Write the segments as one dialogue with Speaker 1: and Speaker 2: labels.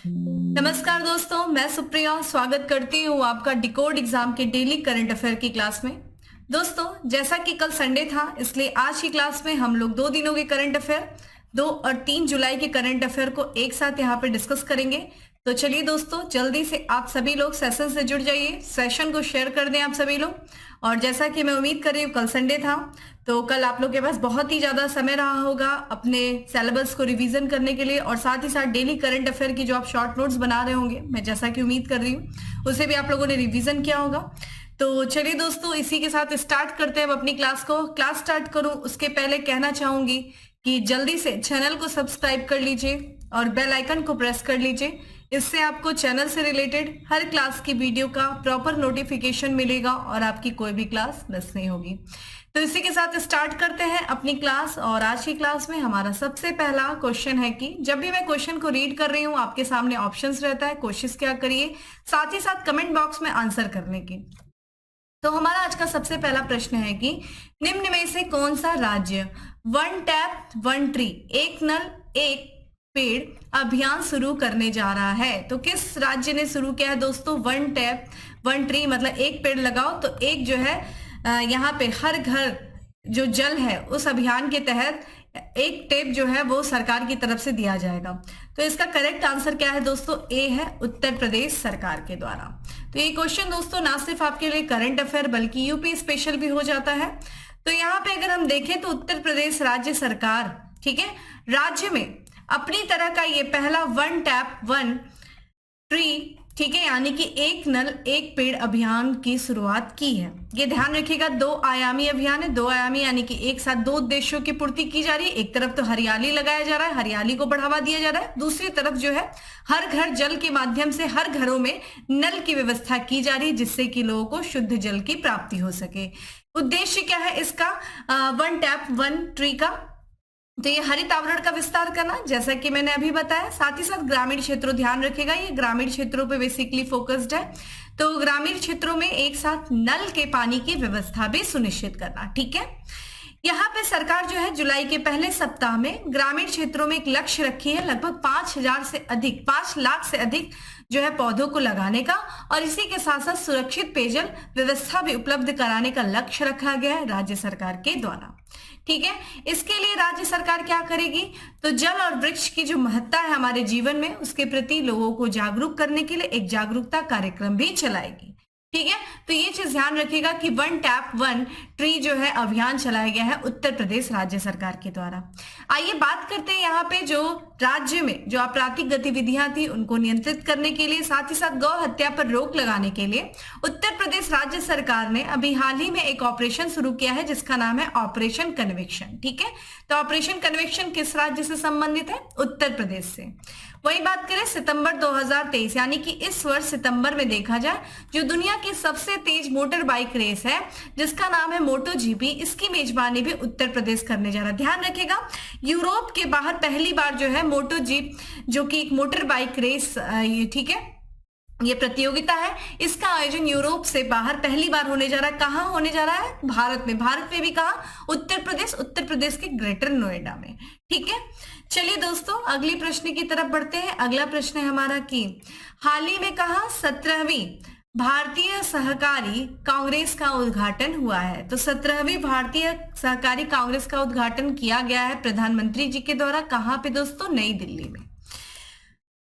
Speaker 1: नमस्कार दोस्तों, मैं सुप्रिया स्वागत करती हूँ आपका डिकोड एग्जाम के डेली करंट अफेयर की क्लास में। दोस्तों, जैसा कि कल संडे था, इसलिए आज की क्लास में हम लोग 2 दिनों के करंट अफेयर 2 और 3 जुलाई के करंट अफेयर को एक साथ यहाँ पे डिस्कस करेंगे। तो चलिए दोस्तों, जल्दी से आप सभी लोग सेशन से जुड़ जाइए, सेशन को शेयर कर दें आप सभी लोग। और जैसा कि मैं उम्मीद कर रही हूँ, कल संडे था तो कल आप लोग के पास बहुत ही ज्यादा समय रहा होगा अपने सिलेबस को रिवीजन करने के लिए, और साथ ही साथ डेली करंट अफेयर की जो आप शॉर्ट नोट्स बना रहे होंगे, मैं जैसा कि उम्मीद कर रही हूँ उसे भी आप लोगों ने रिवीजन किया होगा। तो चलिए दोस्तों, इसी के साथ स्टार्ट करते हैं हम अपनी क्लास को। क्लास स्टार्ट करूं उसके पहले कहना चाहूंगी कि जल्दी से चैनल को सब्सक्राइब कर लीजिए और बेल आइकन को प्रेस कर लीजिए। इससे आपको चैनल से रिलेटेड हर क्लास की वीडियो का प्रॉपर नोटिफिकेशन मिलेगा और आपकी कोई भी क्लास मिस नहीं होगी। तो इसी के साथ स्टार्ट करते हैं अपनी क्लास। और आज की क्लास में हमारा सबसे पहला क्वेश्चन है कि जब भी मैं क्वेश्चन को रीड कर रही हूँ, आपके सामने ऑप्शंस रहता है, कोशिश क्या करिए साथ ही साथ कमेंट बॉक्स में आंसर करने की। तो हमारा आज का सबसे पहला प्रश्न है कि निम्न में से कौन सा राज्य वन टैप वन ट्री, एक नल एक पेड़ अभियान शुरू करने जा रहा है? तो किस राज्य ने शुरू किया है दोस्तों वन टैप वन ट्री, मतलब एक पेड़ लगाओ तो एक जो है यहाँ पे हर घर जो जल है उस अभियान के तहत एक टेप जो है वो सरकार की तरफ से दिया जाएगा। तो इसका करेक्ट आंसर क्या है दोस्तों? ए है, उत्तर प्रदेश सरकार के द्वारा। तो ये क्वेश्चन दोस्तों ना सिर्फ आपके लिए करंट अफेयर बल्कि यूपी स्पेशल भी हो जाता है। तो यहाँ पे अगर हम देखें तो उत्तर प्रदेश राज्य सरकार, ठीक है, राज्य में अपनी तरह का ये पहला वन टैप वन ट्री, ठीक है, यानी कि एक नल एक पेड़ अभियान की शुरुआत की है। ये ध्यान रखिएगा, 2 आयामी अभियान है। 2 आयामी यानी कि एक साथ 2 उद्देश्यों की पूर्ति की जा रही है। एक तरफ तो हरियाली लगाया जा रहा है, हरियाली को बढ़ावा दिया जा रहा है, दूसरी तरफ जो है हर घर जल के माध्यम से हर घरों में नल की व्यवस्था की जा रही है, जिससे कि लोगों को शुद्ध जल की प्राप्ति हो सके। उद्देश्य क्या है इसका वन टैप वन ट्री का? तो ये हरित आवरण का विस्तार करना, जैसा कि मैंने अभी बताया। साथ ही साथ ग्रामीण क्षेत्रों, ध्यान रखिएगा ये ग्रामीण क्षेत्रों पे बेसिकली फोकस्ड है। तो ग्रामीण क्षेत्रों में एक साथ नल के पानी की व्यवस्था भी सुनिश्चित करना, ठीक है। यहाँ पे सरकार जो है जुलाई के पहले सप्ताह में ग्रामीण क्षेत्रों में एक लक्ष्य रखी है, लगभग 5 लाख से अधिक जो है पौधों को लगाने का, और इसी के साथ साथ सुरक्षित पेयजल व्यवस्था भी उपलब्ध कराने का लक्ष्य रखा गया है राज्य सरकार के द्वारा, ठीक है। इसके लिए राज्य सरकार क्या करेगी? तो जल और वृक्ष की जो महत्ता है हमारे जीवन में, उसके प्रति लोगों को जागरूक करने के लिए एक जागरूकता कार्यक्रम भी चलाएगी, ठीक है। तो ये चीज ध्यान रखिएगा कि वन टैप वन ट्री जो है अभियान चलाया गया है उत्तर प्रदेश राज्य सरकार के द्वारा। आइए बात करते हैं यहाँ पे जो राज्य में जो आपराधिक गतिविधियां थी उनको नियंत्रित करने के लिए, साथ ही साथ गौ हत्या पर रोक लगाने के लिए उत्तर प्रदेश राज्य सरकार ने अभी हाल ही में एक ऑपरेशन शुरू किया है जिसका नाम है ऑपरेशन कन्विक्शन, ठीक है। तो ऑपरेशन कन्विक्शन किस राज्य से संबंधित है? उत्तर प्रदेश से। वही बात करें सितंबर 2023 यानी कि इस वर्ष सितंबर में देखा जाए, जो दुनिया की सबसे तेज मोटर बाइक रेस है जिसका नाम है मोटो जीपी, इसकी मेजबानी भी उत्तर प्रदेश करने जा रहा है। ध्यान रखिएगा, यूरोप के बाहर पहली बार जो है मोटो जीप, जो कि एक मोटर बाइक रेस, ठीक है, ये प्रतियोगिता है, इसका आयोजन यूरोप से बाहर पहली बार होने जा रहा है। कहाँ होने जा रहा है? भारत में। भारत में भी कहा? उत्तर प्रदेश के ग्रेटर नोएडा में, ठीक है। चलिए दोस्तों, अगली प्रश्न की तरफ बढ़ते हैं। अगला प्रश्न है हमारा कि हाल ही में कहा 17वीं भारतीय सहकारी कांग्रेस का उद्घाटन हुआ है? तो 17वीं भारतीय सहकारी कांग्रेस का उद्घाटन किया गया है प्रधानमंत्री जी के द्वारा। कहाँ पे दोस्तों? नई दिल्ली में।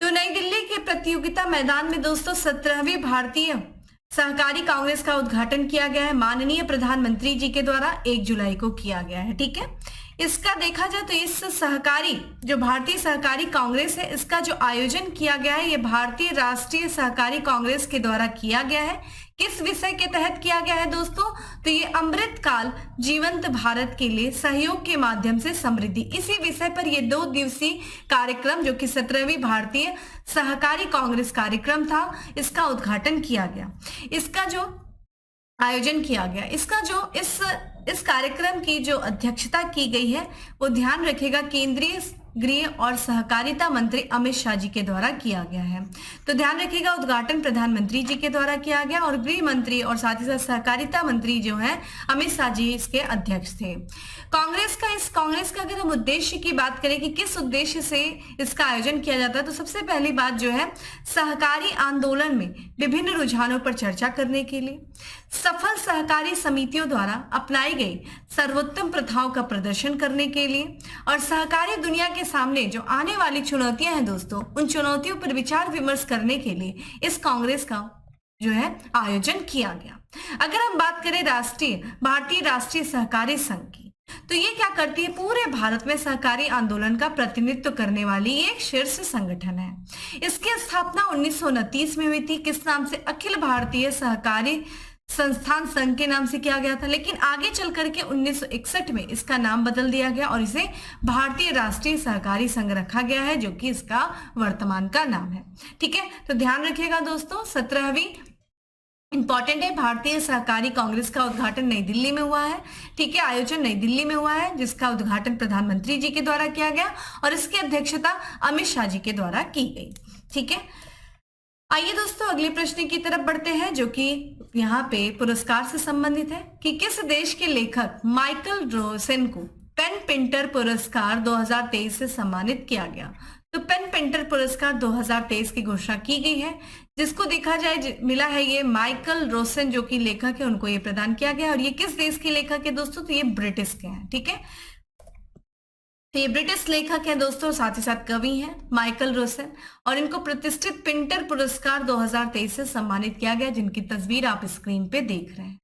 Speaker 1: तो नई दिल्ली के प्रतियोगिता मैदान में दोस्तों 17वीं भारतीय सहकारी कांग्रेस का उद्घाटन किया गया है, माननीय प्रधानमंत्री जी के द्वारा 1 जुलाई को किया गया है, ठीक है। इसका देखा जाए तो इस सहकारी जो भारतीय सहकारी कांग्रेस है, इसका जो आयोजन किया गया है ये भारतीय राष्ट्रीय सहकारी कांग्रेस के द्वारा किया गया है। किस विषय के तहत किया गया है दोस्तों? तो ये अमृत काल जीवंत भारत के लिए सहयोग के माध्यम से समृद्धि, इसी विषय पर ये 2 दिवसीय कार्यक्रम जो कि 17वीं भारतीय सहकारी कांग्रेस कार्यक्रम था, इसका उद्घाटन किया गया, इसका जो आयोजन किया गया, इसका जो इस कार्यक्रम की जो अध्यक्षता की गई है वो ध्यान रखिएगा केंद्रीय गृह और सहकारिता मंत्री अमित शाह जी के द्वारा किया गया है। तो ध्यान रखिएगा, उद्घाटन प्रधानमंत्री जी के द्वारा किया गया और गृह मंत्री और साथ ही साथ सहकारिता मंत्री जो है अमित शाह जी इसके अध्यक्ष थे। कांग्रेस का अगर हम उद्देश्य की बात करें कि किस उद्देश्य से इसका आयोजन किया जाता है, तो सबसे पहली बात जो है सहकारी आंदोलन में विभिन्न रुझानों पर चर्चा करने के लिए, सफल सहकारी समितियों द्वारा अपनाई गई सर्वोत्तम प्रथाओं का प्रदर्शन करने के लिए और सहकारी दुनिया के सामने जो आने वाली चुनौतियां हैं दोस्तों, उन चुनौतियों पर विचार विमर्श करने के लिए इस कांग्रेस का जो है आयोजन किया गया। अगर हम बात करें भारतीय राष्ट्रीय सहकारी संघ की, तो ये क्या करती है, पूरे भारत में सहकारी आंदोलन का प्रतिनिधित्व करने वाली एक शीर्ष संगठन है। इसकी स्थापना 1929 में हुई थी। किस नाम से? अखिल भारतीय सहकारी संस्थान संघ के नाम से किया गया था, लेकिन आगे चल करके 1961 में इसका नाम बदल दिया गया और इसे भारतीय राष्ट्रीय सहकारी संघ रखा गया है, जो कि इसका वर्तमान का नाम है। ठीक है, तो ध्यान रखिएगा दोस्तों, 17वीं इंपॉर्टेंट है। भारतीय सहकारी कांग्रेस का उद्घाटन नई दिल्ली में हुआ है। ठीक है, आयोजन नई दिल्ली में हुआ है, जिसका उद्घाटन प्रधानमंत्री जी के द्वारा किया गया और इसकी अध्यक्षता अमित शाह जी के द्वारा की गई। ठीक है, आइए दोस्तों अगले प्रश्न की तरफ बढ़ते हैं, जो कि यहाँ पे पुरस्कार से संबंधित है कि किस देश के लेखक माइकल रोसेन को पेन पिंटर पुरस्कार 2023 से सम्मानित किया गया। तो पेन पिंटर पुरस्कार 2023 की घोषणा की गई है, जिसको देखा जाए मिला है ये माइकल रोसेन जो कि लेखक है, उनको ये प्रदान किया गया। और ये किस देश के लेखक है दोस्तों? तो ये ब्रिटिश के हैं। ठीक है, तो ये ब्रिटिश लेखक हैं दोस्तों, साथ ही साथ कवि हैं माइकल रोसेन, और इनको प्रतिष्ठित पिंटर पुरस्कार 2023 से सम्मानित किया गया, जिनकी तस्वीर आप स्क्रीन पे देख रहे हैं।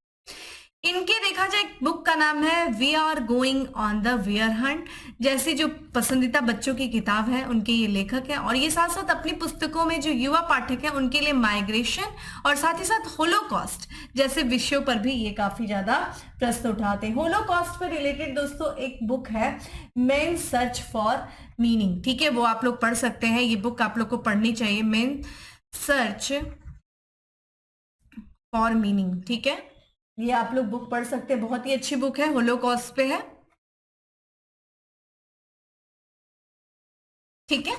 Speaker 1: इनके देखा जाए बुक का नाम है we are going on the bear hunt, जैसी जो पसंदीदा बच्चों की किताब है, उनके ये लेखक हैं। और ये साथ साथ अपनी पुस्तकों में जो युवा पाठक हैं उनके लिए माइग्रेशन और साथ ही साथ होलोकॉस्ट जैसे विषयों पर भी ये काफी ज्यादा प्रश्न उठाते हैं। होलोकॉस्ट पर रिलेटेड दोस्तों एक बुक है मेन सर्च फॉर मीनिंग। ठीक है, वो आप लोग पढ़ सकते हैं, ये बुक आप लोग को पढ़नी चाहिए, मेन सर्च फॉर मीनिंग। ठीक है, ये आप लोग बुक पढ़ सकते हैं, बहुत ही अच्छी बुक है, होलोकॉस्ट पे है। ठीक है,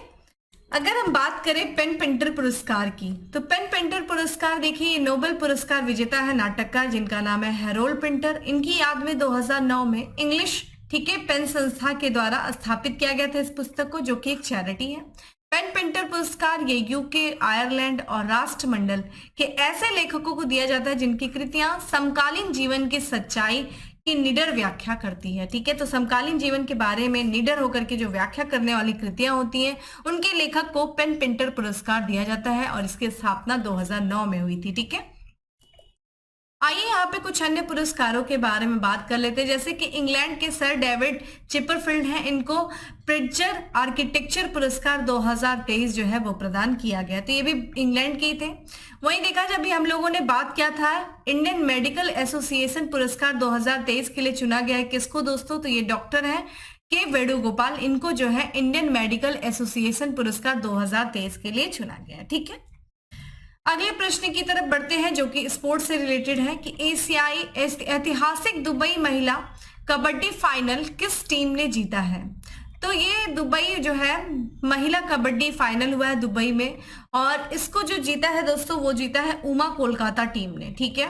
Speaker 1: अगर हम बात करें पेन पिंटर पुरस्कार की, तो पेन पिंटर पुरस्कार देखिए, ये नोबेल पुरस्कार विजेता है नाटककार जिनका नाम है हैरोल्ड पिंटर। इनकी याद में 2009 में इंग्लिश ठीक है पेन संस्था के द्वारा स्थापित किया गया था इस पुस्तक को, जो कि एक चैरिटी है। पेन पिंटर पुरस्कार ये यूके, आयरलैंड और राष्ट्रमंडल के ऐसे लेखकों को दिया जाता है जिनकी कृतियां समकालीन जीवन की सच्चाई की निडर व्याख्या करती है। ठीक है, तो समकालीन जीवन के बारे में निडर होकर के जो व्याख्या करने वाली कृतियां होती हैं, उनके लेखक को पेन पिंटर पुरस्कार दिया जाता है और इसकी स्थापना 2009 में हुई थी। ठीक है, आइए यहाँ पे कुछ अन्य पुरस्कारों के बारे में बात कर लेते हैं, जैसे कि इंग्लैंड के सर डेविड चिपरफील्ड हैं, इनको प्रिट्जर आर्किटेक्चर पुरस्कार 2023 जो है वो प्रदान किया गया। तो ये भी इंग्लैंड के ही थे। वहीं देखा जब भी हम लोगों ने बात किया था इंडियन मेडिकल एसोसिएशन पुरस्कार 2023 के लिए चुना गया है किसको दोस्तों? तो ये डॉक्टर है के वेणुगोपाल, इनको जो है इंडियन मेडिकल एसोसिएशन पुरस्कार 2023 के लिए चुना गया है। ठीक है, अगले प्रश्न की तरफ बढ़ते हैं जो कि स्पोर्ट्स से रिलेटेड है कि एशियाई ऐतिहासिक दुबई महिला कबड्डी फाइनल किस टीम ने जीता है? तो ये दुबई जो है महिला कबड्डी फाइनल हुआ है दुबई में, और इसको जो जीता है दोस्तों वो जीता है उमा कोलकाता टीम ने। ठीक है,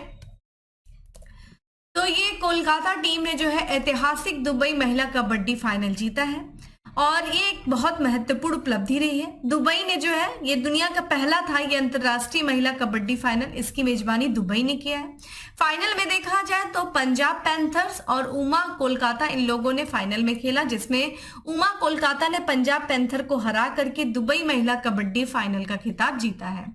Speaker 1: तो ये कोलकाता टीम ने जो है ऐतिहासिक दुबई महिला कबड्डी फाइनल जीता है और ये एक बहुत महत्वपूर्ण उपलब्धि रही है। दुबई ने जो है ये दुनिया का पहला था ये अंतरराष्ट्रीय महिला कबड्डी फाइनल, इसकी मेजबानी दुबई ने किया है। फाइनल में देखा जाए तो पंजाब पैंथर्स और उमा कोलकाता इन लोगों ने फाइनल में खेला, जिसमें उमा कोलकाता ने पंजाब पैंथर को हरा करके दुबई महिला कबड्डी फाइनल का खिताब जीता है।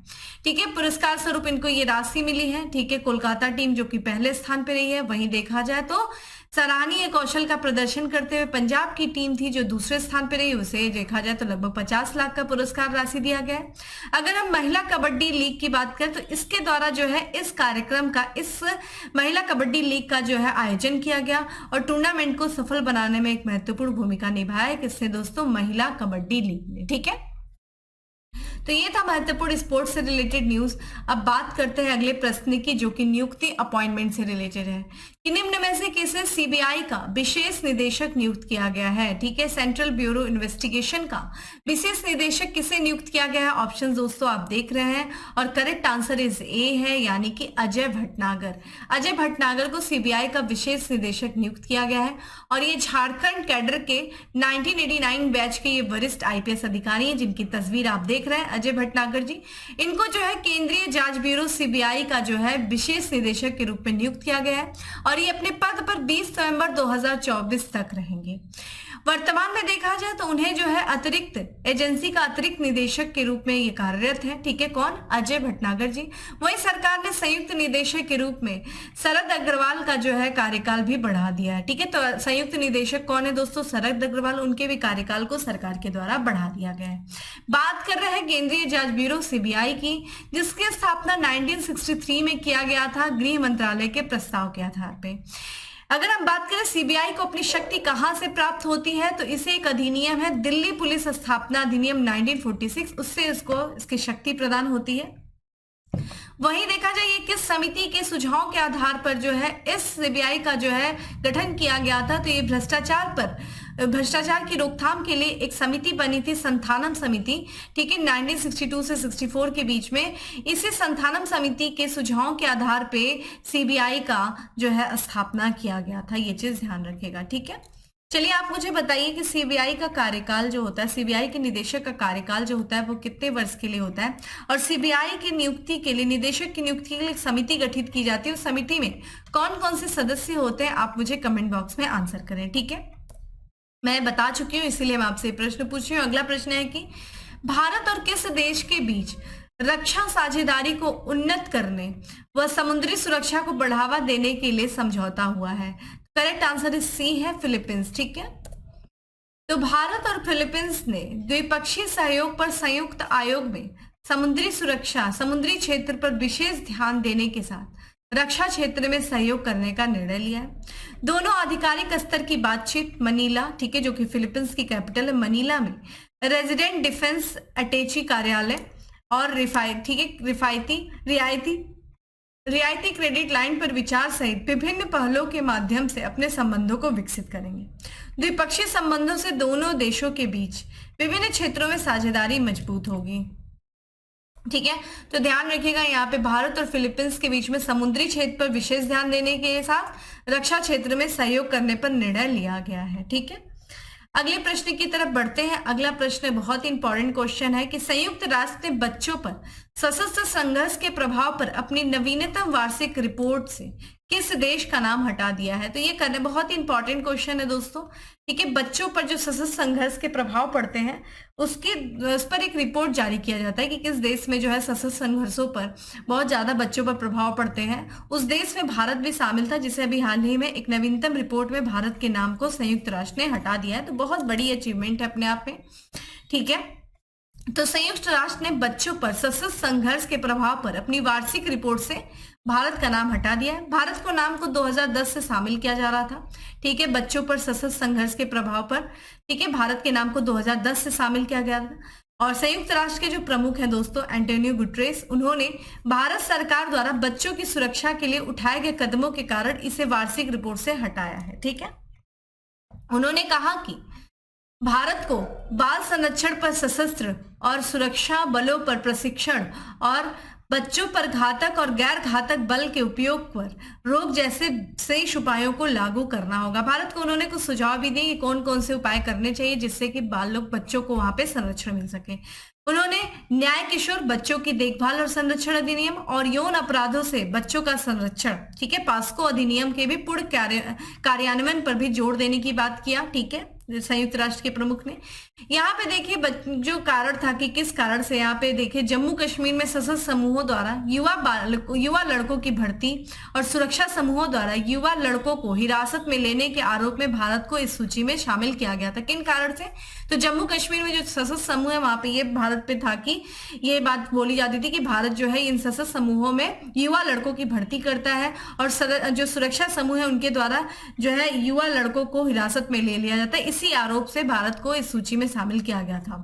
Speaker 1: ठीक है, पुरस्कार स्वरूप इनको ये राशि मिली है। ठीक है, कोलकाता टीम जो कि पहले स्थान पर रही है, वहीं देखा जाए तो सराहनीय कौशल का प्रदर्शन करते हुए पंजाब की टीम थी जो दूसरे स्थान पर रही, उसे देखा जाए तो लगभग 50 लाख का पुरस्कार राशि दिया गया है। अगर हम महिला कबड्डी लीग की बात करें तो इसके द्वारा जो है इस कार्यक्रम का, इस महिला कबड्डी लीग का जो है आयोजन किया गया और टूर्नामेंट को सफल बनाने में एक महत्वपूर्ण भूमिका निभाया है किसने दोस्तों? महिला कबड्डी लीग ने। ठीक है, तो ये था महत्वपूर्ण स्पोर्ट्स से रिलेटेड न्यूज। अब बात करते हैं अगले प्रश्न की, जो कि नियुक्ति अपॉइंटमेंट से रिलेटेड है कि निम्न में से किसे सीबीआई का विशेष निदेशक नियुक्त किया गया है। ठीक है, सेंट्रल ब्यूरो इन्वेस्टिगेशन का विशेष निदेशक किसे नियुक्त किया गया है। ऑप्शन दोस्तों आप देख रहे हैं और करेक्ट आंसर इज ए है, यानी कि अजय भटनागर। अजय भटनागर को सीबीआई का विशेष निदेशक नियुक्त किया गया है और ये झारखंड कैडर के 1989 बैच के ये वरिष्ठ आईपीएस अधिकारी हैं, जिनकी तस्वीर आप देख रहे हैं, अजय भटनागर जी। इनको जो है केंद्रीय जांच ब्यूरो सीबीआई का जो है विशेष निदेशक के रूप में नियुक्त किया गया है और ये अपने पद पर 20 नवंबर 2024 तक रहेंगे। वर्तमान में देखा जाए तो उन्हें जो है अतिरिक्त एजेंसी का अतिरिक्त निदेशक के रूप में ये कार्यरत है। ठीक है, कौन? अजय भटनागर जी। वहीं सरकार ने संयुक्त निदेशक के रूप में शरद अग्रवाल का जो है कार्यकाल भी बढ़ा दिया है। ठीक है, तो संयुक्त निदेशक कौन है दोस्तों? शरद अग्रवाल। उनके भी कार्यकाल को सरकार के द्वारा बढ़ा दिया गया है। बात कर रहे हैं केंद्रीय जांच ब्यूरो सीबीआई की, जिसकी स्थापना 1963 में किया गया था, गृह मंत्रालय के प्रस्ताव के आधार पे। अगर हम बात करें सीबीआई को अपनी शक्ति कहां से प्राप्त होती है, तो इसे एक अधिनियम है, दिल्ली पुलिस स्थापना अधिनियम 1946, उससे इसको इसकी शक्ति प्रदान होती है। वहीं देखा जाए ये किस समिति के सुझाव के आधार पर जो है इस सीबीआई का जो है गठन किया गया था, तो ये भ्रष्टाचार की रोकथाम के लिए एक समिति बनी थी, संथानम समिति। ठीक है, 1962 से 64 के बीच में इसी संथानम समिति के सुझावों के आधार पे सीबीआई का जो है स्थापना किया गया था। ये चीज ध्यान रखिएगा। ठीक है, चलिए आप मुझे बताइए कि सीबीआई का कार्यकाल जो होता है, सीबीआई के निदेशक का कार्यकाल जो होता है वो कितने वर्ष के लिए होता है, और सीबीआई की नियुक्ति के लिए, निदेशक की नियुक्ति के लिए एक समिति गठित की जाती है। उस समिति में कौन कौन से सदस्य होते हैं, आप मुझे कमेंट बॉक्स में आंसर करें। ठीक है, मैं बता चुकी हूँ, इसीलिए मैं आपसे प्रश्न पूछ रही हूँ। अगला प्रश्न है कि भारत और किस देश के बीच रक्षा साझेदारी को उन्नत करने व समुद्री सुरक्षा को बढ़ावा देने के लिए समझौता हुआ है। करेक्ट आंसर इस सी है, फिलीपींस। ठीक है, तो भारत और फिलीपींस ने द्विपक्षीय सहयोग पर संयुक्त आयोग में समुद्री सुरक्षा, समुद्री क्षेत्र पर विशेष ध्यान देने के साथ रक्षा क्षेत्र में सहयोग करने का निर्णय लिया है। दोनों आधिकारिक स्तर की बातचीत मनीला, ठीक है, जो कि फिलीपींस की कैपिटल है, मनीला में रेजिडेंट डिफेंस अटैची कार्यालय और रियायती क्रेडिट लाइन पर विचार सहित विभिन्न पहलों के माध्यम से अपने संबंधों को विकसित करेंगे। द्विपक्षीय संबंधों से दोनों देशों के बीच विभिन्न क्षेत्रों में साझेदारी मजबूत होगी। ठीक है, तो ध्यान रखिएगा, यहाँ पे भारत और फिलीपींस के बीच में समुद्री क्षेत्र पर विशेष ध्यान देने के साथ रक्षा क्षेत्र में सहयोग करने पर निर्णय लिया गया है। ठीक है, अगले प्रश्न की तरफ बढ़ते हैं। अगला प्रश्न बहुत इंपॉर्टेंट क्वेश्चन है कि संयुक्त राष्ट्र ने बच्चों पर सशस्त्र संघर्ष के प्रभाव पर अपनी नवीनतम वार्षिक रिपोर्ट से किस देश का नाम हटा दिया है। तो ये करने बहुत इंपॉर्टेंट क्वेश्चन है दोस्तों। ठीक है, बच्चों पर जो सशस्त्र संघर्ष के प्रभाव पड़ते हैं उस पर एक रिपोर्ट जारी किया जाता है कि किस देश में जो है सशस्त्र संघर्षों पर बहुत ज्यादा बच्चों पर प्रभाव पड़ते हैं। उस देश में भारत भी शामिल था, जिसे अभी हाल ही में एक नवीनतम रिपोर्ट में भारत के नाम को संयुक्त राष्ट्र ने हटा दिया है। तो बहुत बड़ी अचीवमेंट है अपने आप में। ठीक है, तो संयुक्त राष्ट्र ने बच्चों पर सशस्त्र संघर्ष के प्रभाव पर अपनी वार्षिक रिपोर्ट से भारत का नाम हटा दिया है। भारत को नाम को 2010 से शामिल किया जा रहा था। ठीक है, बच्चों पर सशस्त्र संघर्ष के प्रभाव पर, ठीक है, भारत के नाम को 2010 से शामिल किया गया था। और संयुक्त राष्ट्र के जो प्रमुख हैं दोस्तों, एंटोनियो गुटेरेस, उन्होंने भारत सरकार द्वारा बच्चों की सुरक्षा के लिए उठाए गए कदमों के कारण इसे वार्षिक रिपोर्ट से हटाया है। ठीक है, उन्होंने कहा कि भारत को बाल संरक्षण पर सशस्त्र और सुरक्षा बलों पर प्रशिक्षण और बच्चों पर घातक और गैर घातक बल के उपयोग पर रोक जैसे शेष उपायों को लागू करना होगा। भारत को उन्होंने कुछ सुझाव भी दिए कि कौन कौन से उपाय करने चाहिए जिससे कि बच्चों को वहां पे संरक्षण मिल सके। उन्होंने न्याय किशोर बच्चों की देखभाल और संरक्षण अधिनियम और यौन अपराधों से बच्चों का संरक्षण, ठीक है, पास्को अधिनियम के भी पूर्ण कार्यान्वयन पर भी जोर देने की बात किया। ठीक है, संयुक्त राष्ट्र के प्रमुख ने यहाँ पे देखिए जो कारण था कि किस कारण से यहाँ पे देखिए जम्मू कश्मीर में सशस्त्र समूहों द्वारा युवा लड़कों की भर्ती और सुरक्षा समूहों द्वारा युवा लड़कों को हिरासत में लेने के आरोप में भारत को इस सूची में शामिल किया गया था। किन कारण से? तो जम्मू कश्मीर में जो सशस्त्र समूह है वहां पे ये भारत पे था कि ये बात बोली जाती थी कि भारत जो है इन सशस्त्र समूहों में युवा लड़कों की भर्ती करता है और जो सुरक्षा समूह है उनके द्वारा जो है युवा लड़कों को हिरासत में ले लिया जाता है। इसी आरोप से भारत को इस सूची में शामिल किया गया था।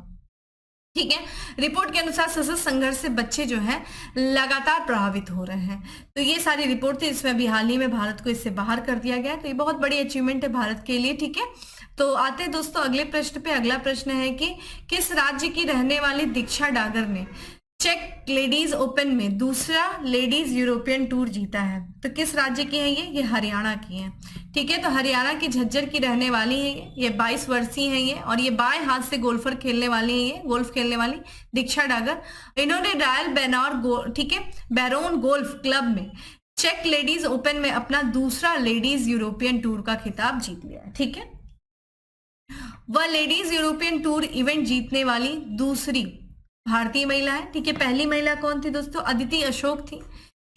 Speaker 1: ठीक है। रिपोर्ट के अनुसार सशस्त्र संघर्ष से बच्चे जो हैं लगातार प्रभावित हो रहे हैं। तो ये सारी रिपोर्ट थी, इसमें अभी हाल ही में भारत को इससे बाहर कर दिया गया। तो ये बहुत बड़ी अचीवमेंट है भारत के लिए। ठीक है, तो आते हैं दोस्तों अगले प्रश्न पे। अगला प्रश्न है कि किस राज्य की रहने वाली दीक्षा डागर ने चेक लेडीज ओपन में दूसरा लेडीज यूरोपियन टूर जीता है? तो किस राज्य की है ये हरियाणा की है। ठीक है, तो हरियाणा की झज्जर की रहने वाली है ये 22 वर्षीय है ये, और ये बाएं हाथ से गोल्फर खेलने वाली है, ये गोल्फ खेलने वाली दीक्षा डागर। इन्होंने रॉयल बैरोन गोल्फ क्लब में चेक लेडीज ओपन में अपना दूसरा लेडीज यूरोपियन टूर का खिताब जीत लिया है। ठीक है, वह लेडीज यूरोपियन टूर इवेंट जीतने वाली दूसरी भारतीय महिला है। ठीक है, पहली महिला कौन थी दोस्तों? अदिति अशोक थी।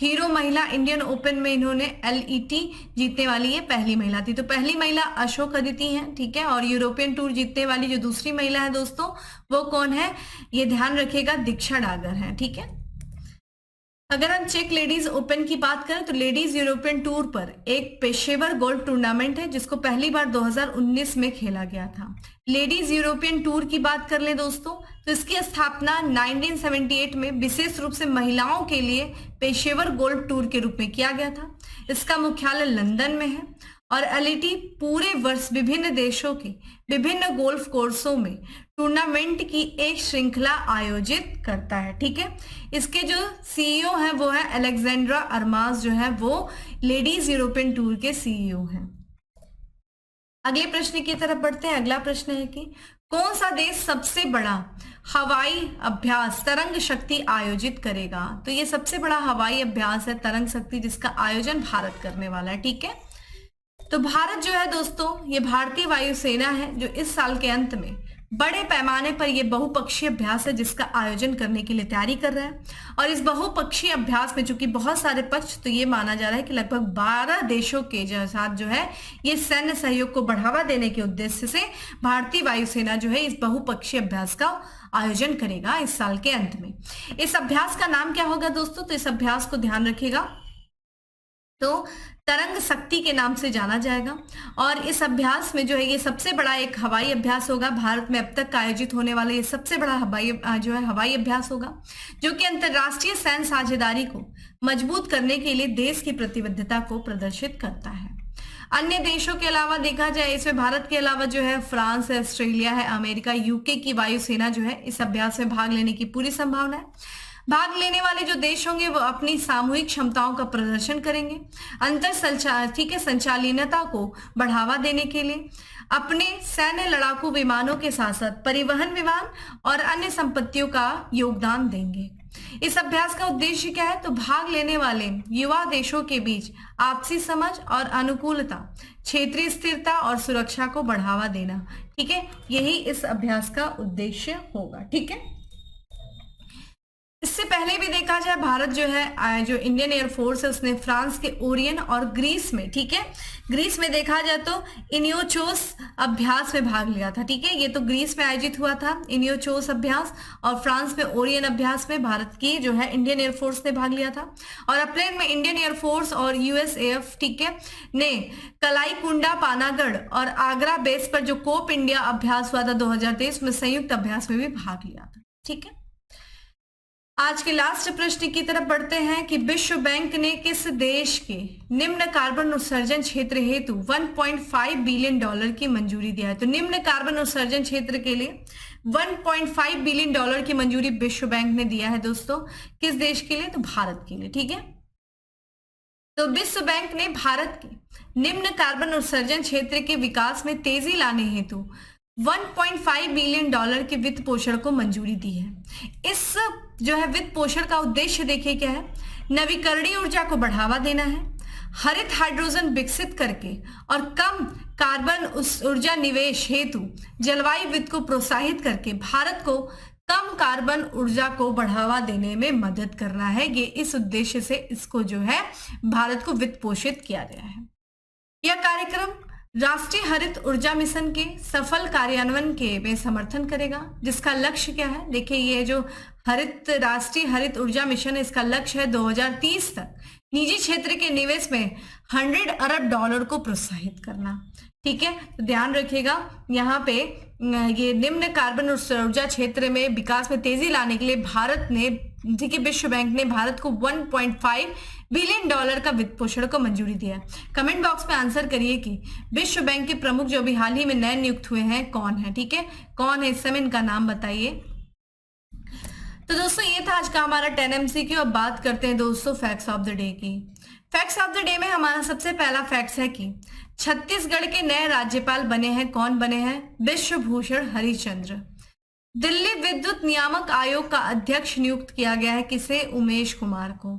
Speaker 1: हीरो महिला इंडियन ओपन में इन्होंने एलईटी जीतने वाली ये पहली महिला थी। तो पहली महिला अशोक अदिति हैं। ठीक है, और यूरोपियन टूर जीतने वाली जो दूसरी महिला है दोस्तों वो कौन है? ये ध्यान रखिएगा, दीक्षा डागर है। ठीक है, अगर हम चेक लेडीज ओपन की बात करें तो लेडीज यूरोपियन टूर पर एक पेशेवर गोल्फ टूर्नामेंट है जिसको पहली बार 2019 में खेला गया था। लेडीज यूरोपियन टूर की बात कर लें दोस्तों तो इसकी स्थापना 1978 में विशेष रूप से महिलाओं के लिए पेशेवर गोल्फ टूर के रूप में किया गया था। इसका मुख्यालय लंदन में है और एलईटी पूरे वर्ष विभिन्न देशों के विभिन्न गोल्फ कोर्सों में टूर्नामेंट की एक श्रृंखला आयोजित करता है। ठीक है, इसके जो सीईओ हैं वो है अलेक्जेंड्रा अरमास, जो है वो लेडीज यूरोपियन टूर के सीईओ हैं। अगले प्रश्न की तरफ बढ़ते हैं। अगला प्रश्न है कि कौन सा देश सबसे बड़ा हवाई अभ्यास तरंग शक्ति आयोजित करेगा? तो ये सबसे बड़ा हवाई अभ्यास है तरंग शक्ति जिसका आयोजन भारत करने वाला है। ठीक है, तो भारत जो है दोस्तों ये भारतीय वायुसेना है जो इस साल के अंत में बड़े पैमाने पर यह बहुपक्षीय अभ्यास है जिसका आयोजन करने के लिए तैयारी कर रहा है। और इस बहुपक्षीय अभ्यास में चूंकि बहुत सारे पक्ष, तो ये माना जा रहा है कि लगभग 12 देशों के साथ जो है ये सैन्य सहयोग को बढ़ावा देने के उद्देश्य से भारतीय वायुसेना जो है इस बहुपक्षीय अभ्यास का आयोजन करेगा इस साल के अंत में। इस अभ्यास का नाम क्या होगा दोस्तों? तो इस अभ्यास को ध्यान रखिएगा तो तरंग शक्ति के नाम से जाना जाएगा। और इस अभ्यास में जो है ये सबसे बड़ा एक हवाई अभ्यास होगा। भारत में अब तक आयोजित होने वाला ये सबसे बड़ा हवाई अभ्यास होगा जो कि अंतर्राष्ट्रीय सैन्य साझेदारी को मजबूत करने के लिए देश की प्रतिबद्धता को प्रदर्शित करता है। अन्य देशों के अलावा देखा जाए इसमें भारत के अलावा जो है फ्रांस है, ऑस्ट्रेलिया है, अमेरिका, यूके की वायुसेना जो है इस अभ्यास में भाग लेने की पूरी संभावना है। भाग लेने वाले जो देश होंगे वो अपनी सामूहिक क्षमताओं का प्रदर्शन करेंगे। अंतर संचालनता को बढ़ावा देने के लिए अपने सैन्य लड़ाकू विमानों के साथ साथ परिवहन विमान और अन्य संपत्तियों का योगदान देंगे। इस अभ्यास का उद्देश्य क्या है? तो भाग लेने वाले युवा देशों के बीच आपसी समझ और अनुकूलता, क्षेत्रीय स्थिरता और सुरक्षा को बढ़ावा देना। ठीक है, यही इस अभ्यास का उद्देश्य होगा। ठीक है, इससे पहले भी देखा जाए भारत जो है जो इंडियन एयरफोर्स है उसने फ्रांस के ओरियन और ग्रीस में, ठीक है, ग्रीस में देखा जाए तो इनियोचोस अभ्यास में भाग लिया था। ठीक है, ये तो ग्रीस में आयोजित हुआ था इनियोचोस अभ्यास, और फ्रांस में ओरियन अभ्यास में भारत की जो है इंडियन एयरफोर्स ने भाग लिया था। और अप्रैल में इंडियन एयरफोर्स और यूएसएएफ, ठीक है, ने कलाईकुंडा, पानागढ़ और आगरा बेस पर जो कोप इंडिया अभ्यास हुआ था 2023 में संयुक्त अभ्यास में भी भाग लिया था। ठीक है, आज के लास्ट प्रश्न की तरफ बढ़ते हैं कि विश्व बैंक ने किस देश के निम्न कार्बन उत्सर्जन क्षेत्र हेतु 1.5 बिलियन डॉलर की मंजूरी दिया है? तो निम्न कार्बन उत्सर्जन क्षेत्र के लिए 1.5 बिलियन डॉलर की मंजूरी विश्व बैंक ने दिया है दोस्तों। किस देश के लिए? तो भारत के लिए। ठीक है, तो विश्व बैंक ने भारत के निम्न कार्बन उत्सर्जन क्षेत्र के विकास में तेजी लाने हेतु 1.5 बिलियन डॉलर के वित्त पोषण को मंजूरी दी है। इस जो है वित्त पोषण का उद्देश्य देखिए क्या है? नवीकरणीय ऊर्जा को बढ़ावा देना है, हरित हाइड्रोजन विकसित करके और कम कार्बन ऊर्जा निवेश हेतु जलवायु वित्त को प्रोत्साहित करके भारत को कम कार्बन ऊर्जा को बढ़ावा देने में मदद करना है। ये इस उद्देश्य से इसको जो है भारत को वित्त पोषित किया गया है। यह कार्यक्रम राष्ट्रीय हरित ऊर्जा मिशन के सफल कार्यान्वयन के में समर्थन करेगा, जिसका लक्ष्य क्या है? देखिए, ये जो राष्ट्रीय हरित ऊर्जा मिशन, इसका लक्ष्य है 2030 तक निजी क्षेत्र के निवेश में 100 अरब डॉलर को प्रोत्साहित करना। ठीक है, तो ध्यान रखिएगा यहाँ पे ये निम्न कार्बन ऊर्जा क्षेत्र में विकास में तेजी लाने के लिए भारत ने, ठीक है, विश्व बैंक ने भारत को 1.5 बिलियन डॉलर का वित्त पोषण को मंजूरी दिया। कमेंट बॉक्स में आंसर करिए कि विश्व बैंक के प्रमुख जो अभी हाल ही में नए नियुक्त हुए हैं कौन है। ठीक है, कौन है, इस समय इनका नाम बताइए। तो दोस्तों ये था आज का हमारा 10 MCQ। अब बात करते हैं दोस्तों फैक्ट्स ऑफ द डे की। फैक्ट्स ऑफ द डे में हमारा सबसे पहला फैक्ट्स है कि छत्तीसगढ़ के नए राज्यपाल बने हैं, कौन बने हैं, विश्वभूषण हरिचंद्र। दिल्ली विद्युत नियामक आयोग का अध्यक्ष नियुक्त किया गया है किसे, उमेश कुमार को।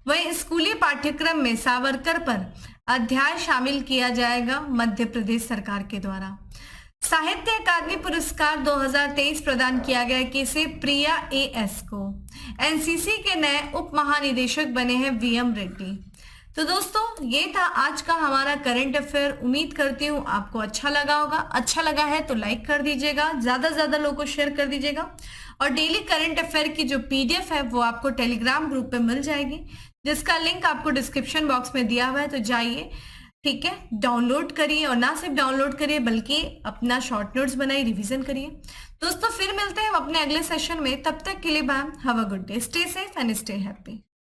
Speaker 1: वहीं स्कूली पाठ्यक्रम में सावरकर पर अध्याय शामिल किया जाएगा मध्य प्रदेश सरकार के द्वारा। साहित्य अकादमी पुरस्कार 2023 प्रदान किया गया किसे, प्रिया AS को। एनसीसी के नए उप महानिदेशक बने हैं VM रेड्डी। तो दोस्तों ये था आज का हमारा करंट अफेयर। उम्मीद करती हूँ आपको अच्छा लगा होगा। अच्छा लगा है तो लाइक कर दीजिएगा, ज्यादा से ज्यादा लोगों को शेयर कर दीजिएगा। और डेली करंट अफेयर की जो PDF है वो आपको टेलीग्राम ग्रुप पे मिल जाएगी, जिसका लिंक आपको डिस्क्रिप्शन बॉक्स में दिया हुआ है, तो जाइए, ठीक है, डाउनलोड करिए। और ना सिर्फ डाउनलोड करिए बल्कि अपना शॉर्ट नोट्स बनाइए, रिवीजन करिए। दोस्तों फिर मिलते हैं अपने अगले सेशन में, तब तक के लिए bye, have a good day, stay safe and stay happy.